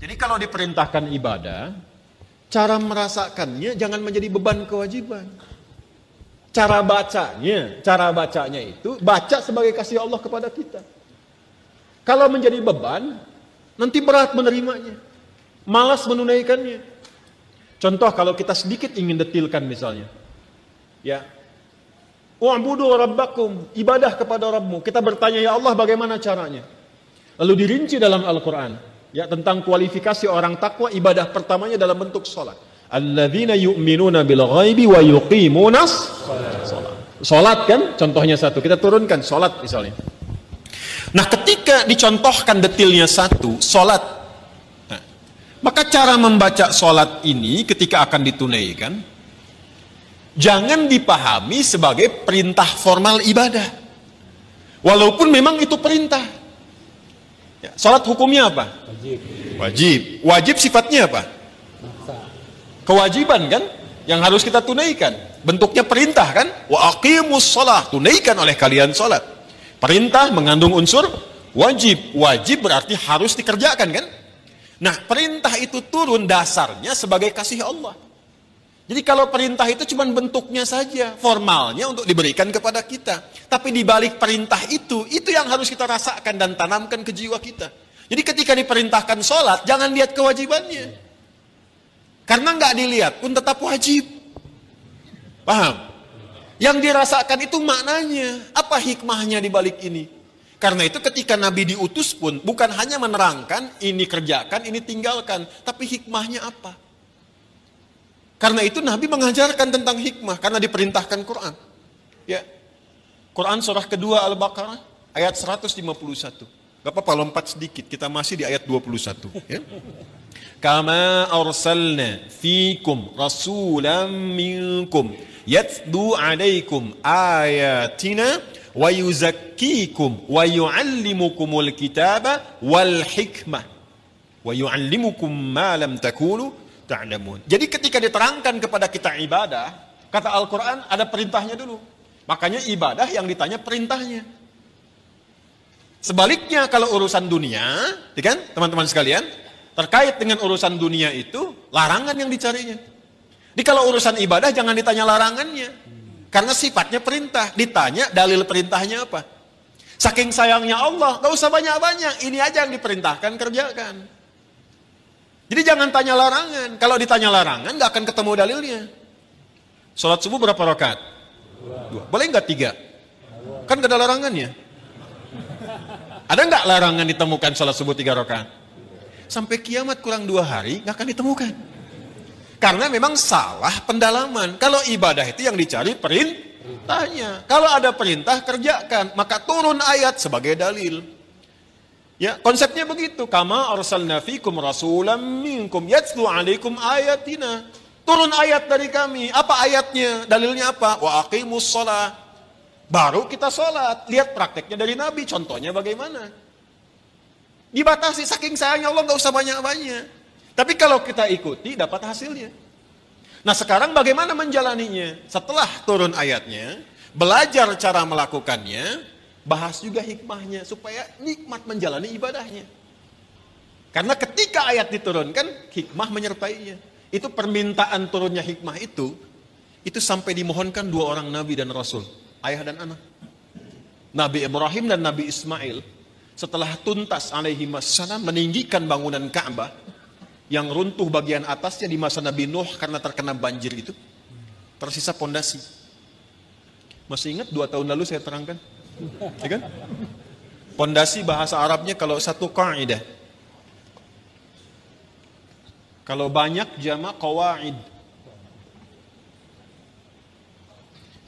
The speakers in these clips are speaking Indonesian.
Jadi kalau diperintahkan ibadah, cara merasakannya jangan menjadi beban kewajiban. Cara bacanya itu baca sebagai kasih Allah kepada kita. Kalau menjadi beban, nanti berat menerimanya, malas menunaikannya. Contoh kalau kita sedikit ingin detilkan misalnya, ya, wa'budu rabbakum, ibadah kepada Rabbmu. Kita bertanya, ya Allah bagaimana caranya? Lalu dirinci dalam Al-Quran. Ya, tentang kualifikasi orang takwa, ibadah pertamanya dalam bentuk sholat. Alladzina yu'minuna bil ghaibi wa yuqimunas sholat. Sholat kan, contohnya satu. Kita turunkan sholat misalnya. Nah, ketika dicontohkan detilnya satu, sholat. Nah, maka cara membaca sholat ini ketika akan ditunaikan, jangan dipahami sebagai perintah formal ibadah. Walaupun memang itu perintah. Ya, sholat hukumnya apa? Wajib. Wajib sifatnya apa? Kewajiban kan? Yang harus kita tunaikan. Bentuknya perintah kan? Wa aqimus shalah, tunaikan oleh kalian sholat. Perintah mengandung unsur wajib. Wajib berarti harus dikerjakan kan? Nah, perintah itu turun dasarnya sebagai kasih Allah. Jadi kalau perintah itu cuma bentuknya saja, formalnya untuk diberikan kepada kita. Tapi di balik perintah itu yang harus kita rasakan dan tanamkan ke jiwa kita. Jadi ketika diperintahkan sholat, jangan lihat kewajibannya. Karena nggak dilihat pun tetap wajib. Paham? Yang dirasakan itu maknanya. Apa hikmahnya di balik ini? Karena itu ketika Nabi diutus pun, bukan hanya menerangkan, ini kerjakan, ini tinggalkan. Tapi hikmahnya apa? Karena itu Nabi mengajarkan tentang hikmah karena diperintahkan Quran. Ya. Quran surah kedua Al-Baqarah ayat 151. Gak apa-apa lompat sedikit, kita masih di ayat 21, ya. Kama arsalna fikum rasulan minkum yatlu alaikum ayatina wa yuzakkikum wa yuallimukumul kitaba wal hikmah wa yuallimukum ma lam takunu ta'lamun. Jadi ketika diterangkan kepada kita ibadah, kata Al-Quran ada perintahnya dulu. Makanya ibadah yang ditanya perintahnya. Sebaliknya kalau urusan dunia, kan teman-teman sekalian, terkait dengan urusan dunia itu, larangan yang dicarinya. Jadi kalau urusan ibadah jangan ditanya larangannya. Karena sifatnya perintah. Ditanya dalil perintahnya apa. Saking sayangnya Allah, gak usah banyak-banyak. Ini aja yang diperintahkan, kerjakan. Jadi jangan tanya larangan. Kalau ditanya larangan, gak akan ketemu dalilnya. Sholat subuh berapa rakaat? 2. Boleh nggak 3? Kan gak ada larangannya. Ada nggak larangan ditemukan sholat subuh 3 rakaat? Sampai kiamat kurang 2 hari nggak akan ditemukan. Karena memang salah pendalaman. Kalau ibadah itu yang dicari perintahnya. Kalau ada perintah kerjakan, maka turun ayat sebagai dalil. Ya, konsepnya begitu. Kama arsalna fikum rasulam minkum yatlu alaikum ayatina. Turun ayat dari kami. Apa ayatnya? Dalilnya apa? Wa aqimus shalah. Baru kita sholat. Lihat prakteknya dari Nabi. Contohnya bagaimana? Dibatasi saking sayangnya Allah, nggak usah banyak-banyak. Tapi kalau kita ikuti dapat hasilnya. Nah sekarang bagaimana menjalaninya? Setelah turun ayatnya, belajar cara melakukannya, bahas juga hikmahnya supaya nikmat menjalani ibadahnya. Karena ketika ayat diturunkan, hikmah menyertainya. Itu permintaan turunnya hikmah itu sampai dimohonkan 2 orang Nabi dan Rasul. Ayah dan anak. Nabi Ibrahim dan Nabi Ismail setelah tuntas alaihi wassalam meninggikan bangunan Ka'bah yang runtuh bagian atasnya di masa Nabi Nuh karena terkena banjir itu, tersisa pondasi. Masih ingat 2 tahun lalu saya terangkan? Ya kan? Pondasi bahasa Arabnya kalau satu qaidah. Kalau banyak jamak qawaid.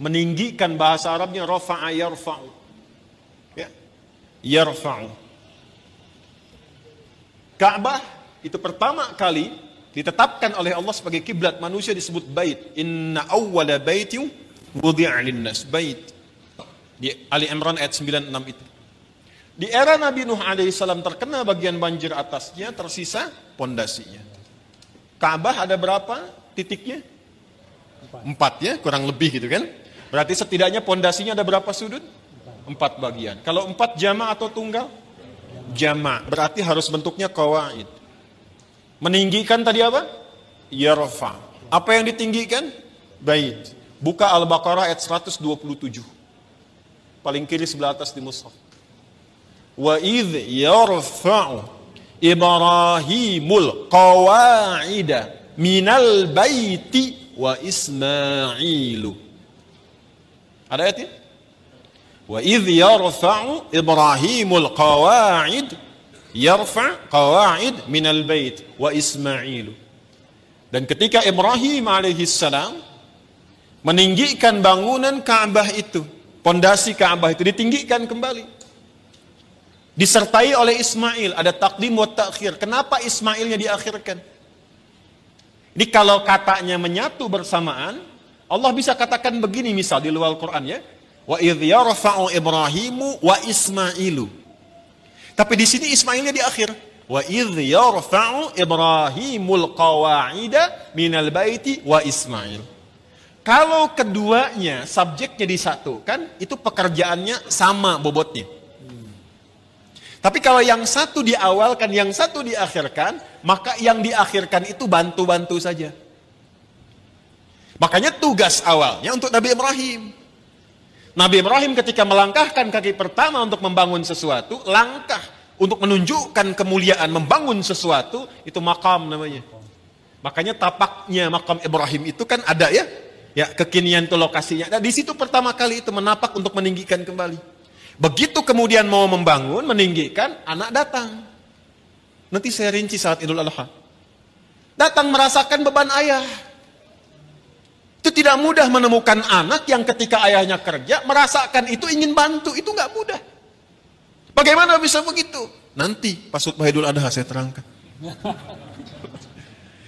Meninggikan bahasa Arabnya rafa'a yarfa'u. Ya. Yarfa'u. Ka'bah itu pertama kali ditetapkan oleh Allah sebagai kiblat manusia disebut bait. Inna awwala baitin wudi'a lin-nas, bait. Di Ali Imran ayat 96 itu. Di era Nabi Nuh alaihissalam terkena bagian banjir atasnya, tersisa pondasinya. Ka'bah ada berapa titiknya? 4 ya, kurang lebih gitu kan. Berarti setidaknya pondasinya ada berapa sudut? 4 bagian. Kalau 4 jama' atau tunggal? Jama'. Berarti harus bentuknya qawaid. Meninggikan tadi apa? Yarfa. Apa yang ditinggikan? Bait. Buka Al-Baqarah ayat 127. Paling kiri sebelah atas di mushaf. Wa idh yarfa'u Ibrahimul qawa'ida minal baiti wa Ismailu. Ada ayatnya? Wa idh yarfa'u Ibrahimul qawa'id minal bait wa Ismailu. Dan ketika Ibrahim alaihissalam meninggikan bangunan Ka'bah itu, pondasi Ka'bah itu ditinggikan kembali. Disertai oleh Ismail, ada takdim wa ta'khir. Kenapa Ismailnya diakhirkan? Ini kalau katanya menyatu bersamaan, Allah bisa katakan begini misal di luar Al-Quran ya. Wa idh yarfa'u Ibrahimu wa Ismailu. Tapi di sini Ismailnya di akhir. Wa idh yarfa'u Ibrahimul qawa'ida minal baiti wa Ismail. Kalau keduanya subjeknya disatukan, itu pekerjaannya sama bobotnya. Tapi kalau yang satu diawalkan, yang satu diakhirkan, maka yang diakhirkan itu bantu-bantu saja. Makanya tugas awalnya untuk Nabi Ibrahim. Nabi Ibrahim ketika melangkahkan kaki pertama untuk membangun sesuatu, langkah untuk menunjukkan kemuliaan membangun sesuatu, itu makam namanya. Makanya tapaknya makam Ibrahim itu kan ada ya, kekinian itu lokasinya. Nah, di situ pertama kali itu menapak untuk meninggikan kembali. Begitu kemudian mau membangun, meninggikan, anak datang. Nanti saya rinci saat Idul Adha. Datang merasakan beban ayah. Itu tidak mudah menemukan anak yang ketika ayahnya kerja, merasakan itu ingin bantu, itu nggak mudah. Bagaimana bisa begitu? Nanti pas khutbah Idul Adha saya terangkan.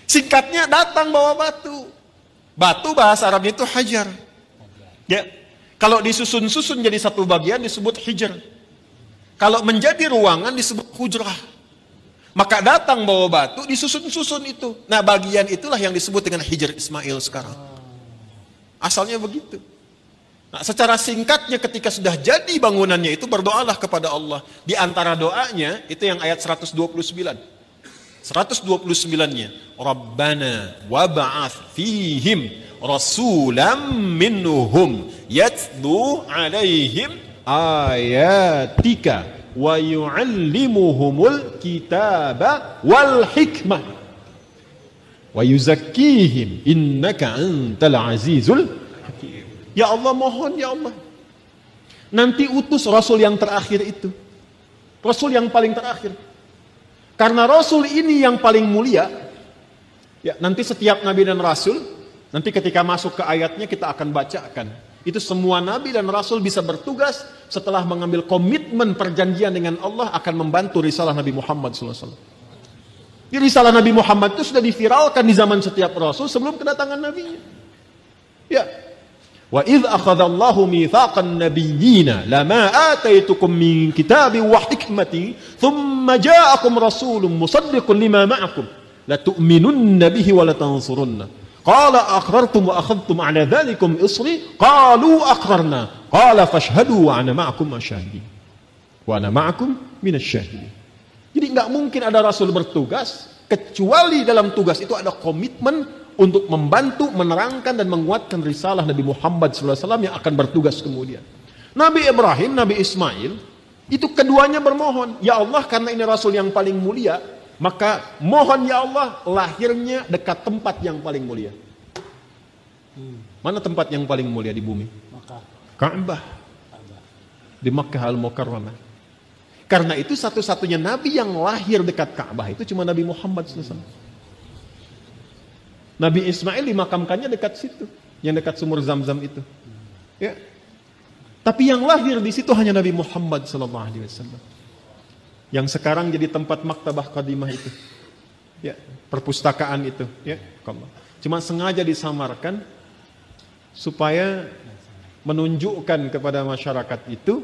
Singkatnya datang bawa batu. Batu bahasa Arabnya itu hajar. Ya, kalau disusun-susun jadi satu bagian disebut hijr. Kalau menjadi ruangan disebut hujrah. Maka datang bawa batu disusun-susun itu. Nah, bagian itulah yang disebut dengan hijr Ismail sekarang. Asalnya begitu. Nah, secara singkatnya ketika sudah jadi bangunannya itu berdoalah kepada Allah. Di antara doanya itu yang ayat 129. 129-nya. Rabbana wab'ath fihim rasulam minhum yatlu alaihim ayatika wa yu'allimuhumul kitaba wal hikmah wa yuzakkihim innaka antal azizul hakim. Ya Allah, mohon ya Allah, nanti utus Rasul yang terakhir itu, Rasul yang paling terakhir, karena Rasul ini yang paling mulia. Ya, nanti setiap Nabi dan Rasul, nanti ketika masuk ke ayatnya kita akan bacakan. Itu semua Nabi dan Rasul bisa bertugas setelah mengambil komitmen perjanjian dengan Allah akan membantu risalah Nabi Muhammad SAW. Jadi risalah Nabi Muhammad itu sudah diviralkan di zaman setiap Rasul sebelum kedatangan Nabinya. Ya. Wa idh akhadallahu mitsaqan nabiyyina lama ataitukum min kitabi wa hikmati thumma ja'akum rasulun musaddiqun lima ma'akum la tu'minunna bihi wa la tansurunna qala aqrartum wa akhadhtum ala dhalikum isri qalu aqrarna qala fashhadu wa ana ma'akum asyahidin wa ana ma'akum minasyahidin. Jadi enggak mungkin ada rasul bertugas kecuali dalam tugas itu ada komitmen untuk membantu, menerangkan dan menguatkan risalah Nabi Muhammad SAW yang akan bertugas kemudian. Nabi Ibrahim, Nabi Ismail, itu keduanya bermohon, ya Allah, karena ini Rasul yang paling mulia, maka mohon ya Allah lahirnya dekat tempat yang paling mulia. Mana tempat yang paling mulia di bumi? Ka'bah. Di Makkah Al-Mukarramah. Karena itu satu-satunya Nabi yang lahir dekat Ka'bah itu cuma Nabi Muhammad SAW. Nabi Ismail dimakamkannya dekat situ, yang dekat sumur Zam-Zam itu. Ya. Tapi yang lahir di situ hanya Nabi Muhammad SAW. Yang sekarang jadi tempat maktabah qadimah itu. Ya, perpustakaan itu, ya. Cuma sengaja disamarkan supaya menunjukkan kepada masyarakat itu,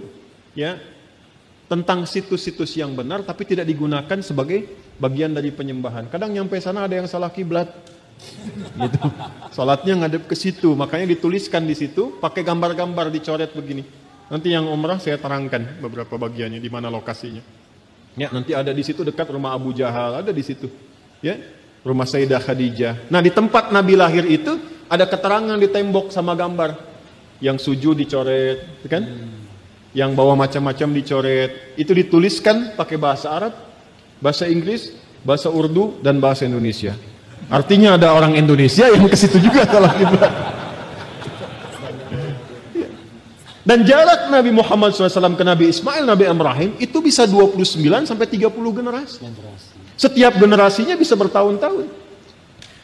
ya, tentang situs-situs yang benar tapi tidak digunakan sebagai bagian dari penyembahan. Kadang nyampe sana ada yang salah kiblat. Gitu. Salatnya ngadep ke situ, makanya dituliskan di situ pakai gambar-gambar dicoret begini. Nanti yang umrah saya terangkan beberapa bagiannya di mana lokasinya. Ya, nanti ada di situ dekat rumah Abu Jahal, ada di situ. Ya, rumah Sayyidah Khadijah. Nah, di tempat Nabi lahir itu ada keterangan di tembok sama gambar. Yang sujud dicoret, kan? Yang bawa macam-macam dicoret. Itu dituliskan pakai bahasa Arab, bahasa Inggris, bahasa Urdu, dan bahasa Indonesia. Artinya ada orang Indonesia yang ke situ juga salah kiblat. Dan jarak Nabi Muhammad SAW ke Nabi Ismail, Nabi Ibrahim itu bisa 29 sampai 30 generasi. Setiap generasinya bisa bertahun-tahun.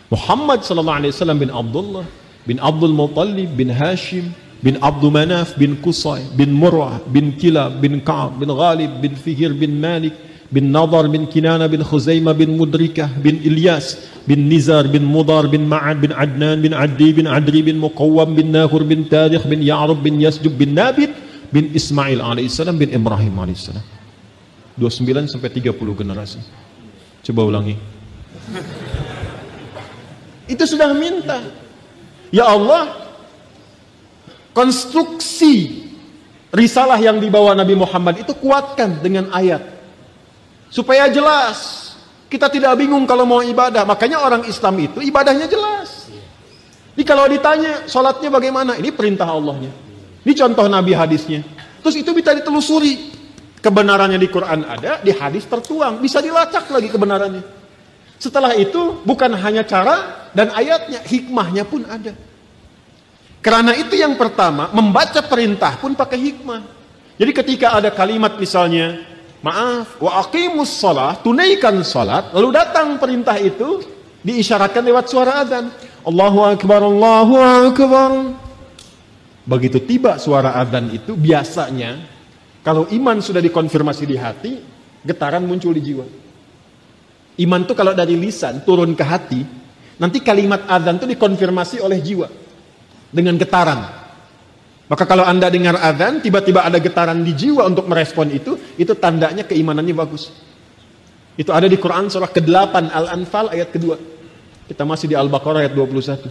Muhammad SAW bin Abdullah, bin Abdul Muttalib, bin Hashim, bin Abdul Manaf, bin Qusay, bin Murrah, bin Kilab, bin Ka'ab, bin Ghalib, bin Fihir, bin Malik, bin Nadar, bin Kinana, bin Khuzaimah, bin Mudrikah, bin Ilyas, bin Nizar, bin Mudar, bin Ma'ad, bin Adnan, bin Addi, bin Adri, bin Muqawwam, bin Nahur, bin Tarikh, bin Ya'rub, bin Yasjub, bin Nabit, bin Ismail alaihissalam, bin Ibrahim alaihissalam. 29 sampai 30 generasi. Coba ulangi. Itu sudah minta. Ya Allah, konstruksi risalah yang dibawa Nabi Muhammad itu kuatkan dengan ayat. Supaya jelas. Kita tidak bingung kalau mau ibadah. Makanya orang Islam itu ibadahnya jelas. Jadi kalau ditanya sholatnya bagaimana? Ini perintah Allahnya. Ini contoh Nabi hadisnya. Terus itu bisa ditelusuri. Kebenarannya di Quran ada, di hadis tertuang. Bisa dilacak lagi kebenarannya. Setelah itu bukan hanya cara dan ayatnya, hikmahnya pun ada. Karena itu yang pertama, membaca perintah pun pakai hikmah. Jadi ketika ada kalimat misalnya, maaf, wa aqimus shalah, tunaikan salat, lalu datang perintah itu diisyaratkan lewat suara azan. Allahu akbar, Allahu akbar. Begitu tiba suara azan itu biasanya kalau iman sudah dikonfirmasi di hati, getaran muncul di jiwa. Iman itu kalau dari lisan turun ke hati, nanti kalimat azan itu dikonfirmasi oleh jiwa dengan getaran. Maka kalau Anda dengar azan, tiba-tiba ada getaran di jiwa untuk merespon itu tandanya keimanannya bagus. Itu ada di Quran surah ke-8 Al-Anfal ayat kedua. Kita masih di Al-Baqarah ayat 21.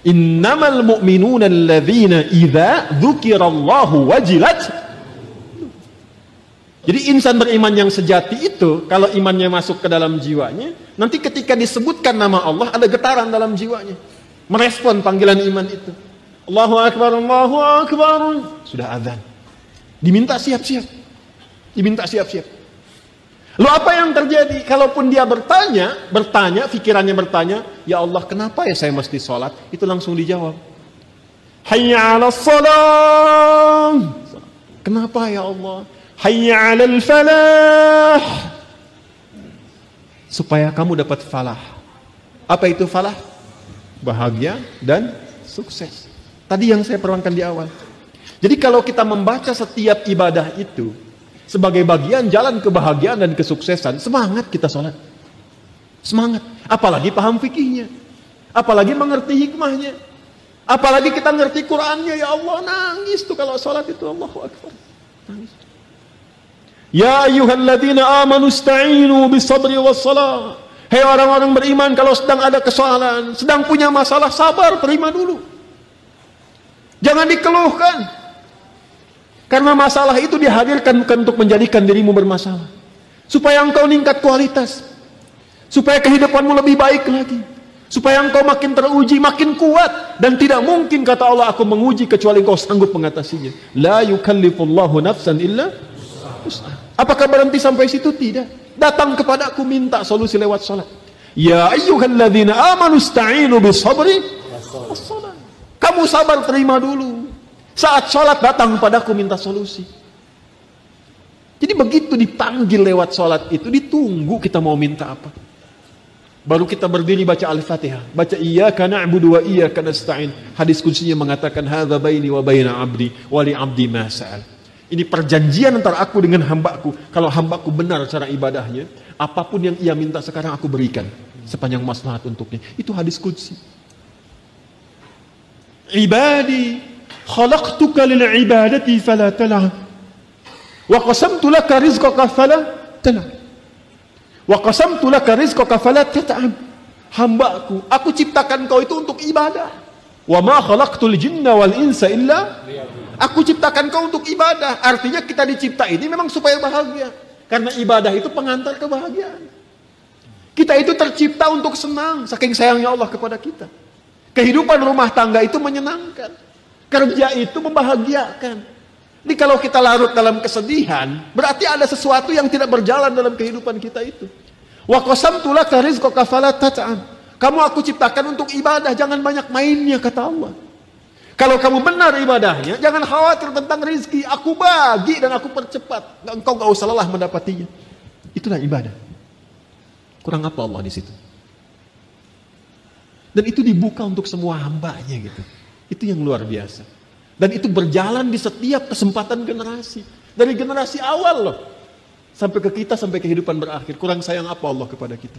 Innamal mu'minuna alladzina idza dzukirallahu wajilat. Jadi insan beriman yang sejati itu kalau imannya masuk ke dalam jiwanya, nanti ketika disebutkan nama Allah ada getaran dalam jiwanya. Merespon panggilan iman itu. Allahu akbar, Allahu akbar. Sudah azan. Diminta siap-siap. Diminta siap-siap. Lalu apa yang terjadi? Kalaupun dia bertanya, pikirannya bertanya, ya Allah, kenapa ya saya mesti sholat? Itu langsung dijawab. Hayya 'alas shalah. Kenapa ya Allah? Hayya 'alal falah. Supaya kamu dapat falah. Apa itu falah? Bahagia dan sukses. Tadi yang saya terangkan di awal. Jadi kalau kita membaca setiap ibadah itu sebagai bagian jalan kebahagiaan dan kesuksesan, semangat kita sholat. Semangat. Apalagi paham fikihnya. Apalagi mengerti hikmahnya. Apalagi kita ngerti Qur'annya. Ya Allah, nangis tuh kalau sholat itu. Allahu Akbar. Nangis. Ya ayyuhalladzina amanu ista'inu bisabri wassalah. Hei orang-orang beriman, kalau sedang ada kesalahan, sedang punya masalah, sabar, terima dulu. Jangan dikeluhkan. Karena masalah itu dihadirkan bukan untuk menjadikan dirimu bermasalah. Supaya engkau meningkat kualitas. Supaya kehidupanmu lebih baik lagi. Supaya engkau makin teruji, makin kuat. Dan tidak mungkin kata Allah, aku menguji kecuali engkau sanggup mengatasinya. La yukallifullahu nafsan illa wus'aha. Apakah berhenti sampai situ? Tidak. Datang kepada aku minta solusi lewat salat. Ya ayyuhalladzina amanu ista'inu bisabri wassalah. Kamu sabar, terima dulu. Saat sholat datang padaku minta solusi. Jadi begitu dipanggil lewat sholat itu, ditunggu kita mau minta apa. Baru kita berdiri baca Al-Fatihah. Baca iyyaka na'budu wa iyyaka nasta'in. Hadis qudsinya mengatakan hadza baini wa baina 'abdi wa li 'abdi ma sa'al. Ini perjanjian antara aku dengan hambaku. Kalau hambaku benar cara ibadahnya, apapun yang ia minta sekarang aku berikan sepanjang maslahat untuknya. Itu hadis qudsi. Ibadi khalaqtuka lil ibadati fala tal'ab wa qasamtu laka rizqaka fala tal'ab wa qasamtu laka rizqaka fala tat'ab. Hambaku, aku ciptakan kau itu untuk ibadah. Wa ma khalaqtul jinna wal insa illa, aku ciptakan kau untuk ibadah. Artinya kita dicipta ini memang supaya bahagia. Karena ibadah itu pengantar kebahagiaan. Kita itu tercipta untuk senang, saking sayangnya Allah kepada kita. Kehidupan rumah tangga itu menyenangkan. Kerja itu membahagiakan. Jadi kalau kita larut dalam kesedihan, berarti ada sesuatu yang tidak berjalan dalam kehidupan kita itu. Wa qasamtu laka rizqaka fala tat'am. Kamu aku ciptakan untuk ibadah, jangan banyak mainnya, kata Allah. Kalau kamu benar ibadahnya, jangan khawatir tentang rizki. Aku bagi dan aku percepat. Engkau gak usah lelah mendapatinya. Itulah ibadah. Kurang apa Allah di situ? Dan itu dibuka untuk semua hambanya gitu. Itu yang luar biasa. Dan itu berjalan di setiap kesempatan generasi. Dari generasi awal loh. Sampai ke kita, sampai kehidupan berakhir. Kurang sayang apa Allah kepada kita?